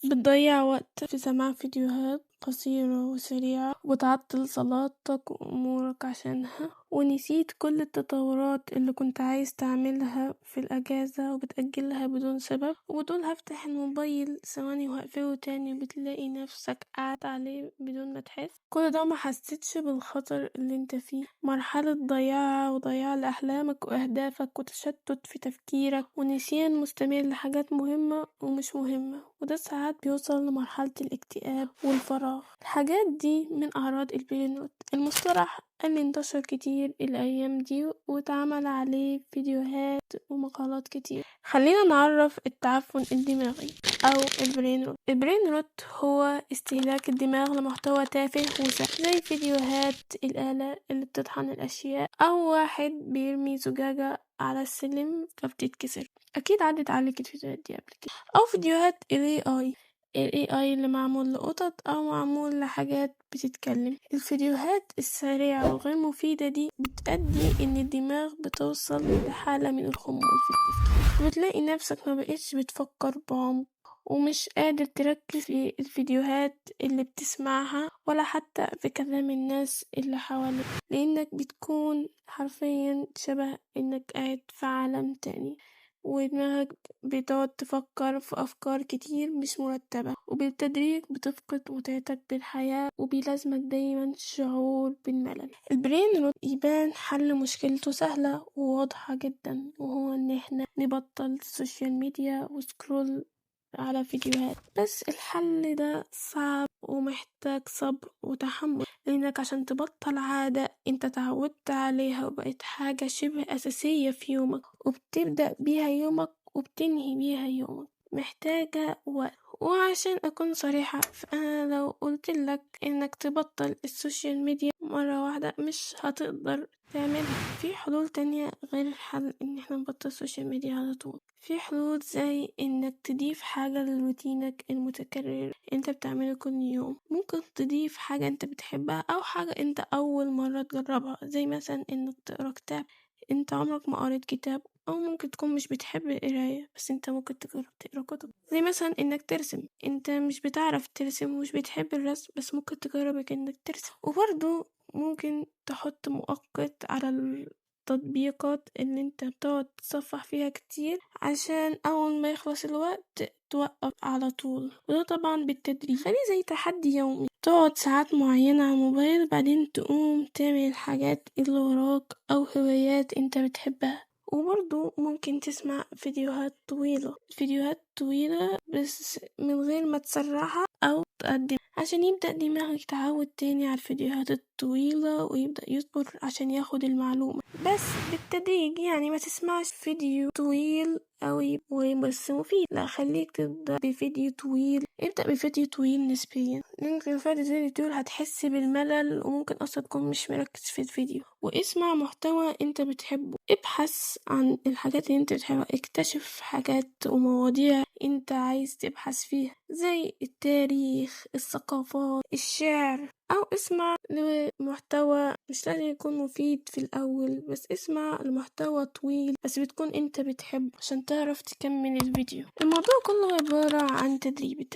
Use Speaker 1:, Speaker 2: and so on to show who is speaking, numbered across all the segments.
Speaker 1: بتضيع وقت في سماع فيديوهات قصيرة وسريعة وتعطل صلاتك وأمورك عشانها، ونسيت كل التطورات اللي كنت عايز تعملها في الأجازة وبتأجلها بدون سبب، وبتقول هفتح الموبايل ثواني وهقفله تاني، وبتلاقي نفسك قاعد عليه بدون ما تحس. كل ده ما حسيتش بالخطر اللي انت فيه، مرحلة وضياع لأحلامك وأهدافك وتشتت في تفكيرك ونسيان مستمر لحاجات مهمة ومش مهمة، وده ساعات بيوصل لمرحلة الاكتئاب والفراغ. الحاجات دي من أعراض البرين روت، المصطلح اللي انتشر كتير الأيام دي واتعمل عليه فيديوهات ومقالات كتير. خلينا نعرف التعفن الدماغي أو البرين روت. البرين روت هو استهلاك الدماغ لمحتوى تافه وسهل، زي فيديوهات الآلة اللي بتطحن الأشياء، أو واحد بيرمي زجاجة على السلم فبتتكسر. أكيد عدت عليك الفيديوهات دي قبل كده، أو فيديوهات ال AI اللي معمول لقطط أو معمول لحاجات بتتكلم. الفيديوهات السريعة والغير مفيدة دي بتأدي إن الدماغ بتوصل لحالة من الخمول في التفكير، وبتلاقي نفسك ما بقيتش بتفكر بعمق ومش قادر تركز في الفيديوهات اللي بتسمعها ولا حتى في كلام الناس اللي حواليك، لأنك بتكون حرفيا شبه إنك قاعد في عالم تاني، ودماغك بتقعد تفكر في أفكار كتير مش مرتبة، وبالتدريج بتفقد متعتك بالحياة وبيلازمك دايما شعور بالملل. البرين روت يبان حل مشكلته سهلة وواضحة جدا، وهو إن احنا نبطل السوشيال ميديا وسكرول على فيديوهات، بس الحل ده صعب ومحتاج صبر وتحمل، لأنك عشان تبطل عادة انت تعودت عليها وبقت حاجة شبه أساسية في يومك، وبتبدأ بيها يومك وبتنهي بيها يومك، محتاجة وقت. وعشان أكون صريحة، فأنا لو قلتلك إنك تبطل السوشيال ميديا مرة واحدة مش هتقدر تعملها. في حلول تانية غير الحل إن احنا نبطل السوشيال ميديا على طول. في حلول زي إنك تضيف حاجة لروتينك المتكرر انت بتعمله كل يوم. ممكن تضيف حاجة انت بتحبها أو حاجة انت أول مرة تجربها، زي مثلا إنك تقرأ كتاب انت عمرك ما قريت كتاب، او ممكن تكون مش بتحب القراية بس انت ممكن تجرب تقرا كتب، زي مثلا انك ترسم، انت مش بتعرف ترسم ومش بتحب الرسم بس ممكن تجرب انك ترسم. وبرضو ممكن تحط مؤقت على التطبيقات اللي انت بتقعد تصفح فيها كتير، عشان اول ما يخلص الوقت توقف على طول، وده طبعا بالتدريج. خلي زي تحدي يومي، تقعد ساعات معينة على الموبايل بعدين تقوم تعمل الحاجات اللي وراك أو هوايات انت بتحبها. وبرضو ممكن تسمع فيديوهات طويلة بس من غير ما تسرعها أو تقدم، عشان يبدأ دماغك يتعود تاني على الفيديوهات الطويلة ويبدأ يصبر عشان ياخد المعلومة، بس بالتدريج. يعني ما تسمعش فيديو طويل أوي بس مفيد، لا، خليك تبدأ بفيديو طويل، ابدأ بفيديو طويل نسبيا. ممكن فيديو طويل هتحس بالملل وممكن أصلا تكون مش مركز في الفيديو. واسمع محتوى انت بتحبه، ابحث عن الحاجات اللي انت بتحبها، اكتشف حاجات ومواضيع انت عايز تبحث فيها زي التاريخ، الثقافات، الشعر، او اسمع لمحتوى مش لازم يكون مفيد في الاول، بس اسمع لمحتوى طويل بس بتكون انت بتحبه عشان تعرف تكمل الفيديو. الموضوع كله عبارة عن التدريب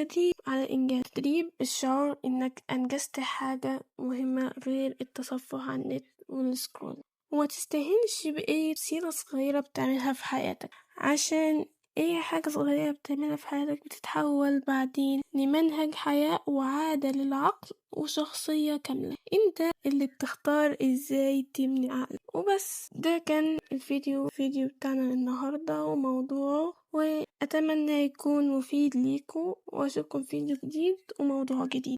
Speaker 1: على الانجاز، تدريب الشعور انك انجزت حاجة مهمة غير التصفح عن النت والسكرول. وما تستهينش بأي وسيلة صغيرة بتعملها في حياتك، عشان أي حاجة صغيرة بتعملها في حياتك بتتحول بعدين لمنهج حياة وعادة للعقل وشخصية كاملة. انت اللي بتختار ازاي تبني عقل. وبس، ده كان الفيديو بتاعنا النهاردة وموضوعه، وأتمنى يكون مفيد ليكم، وأشوفكم في فيديو جديد وموضوع جديد.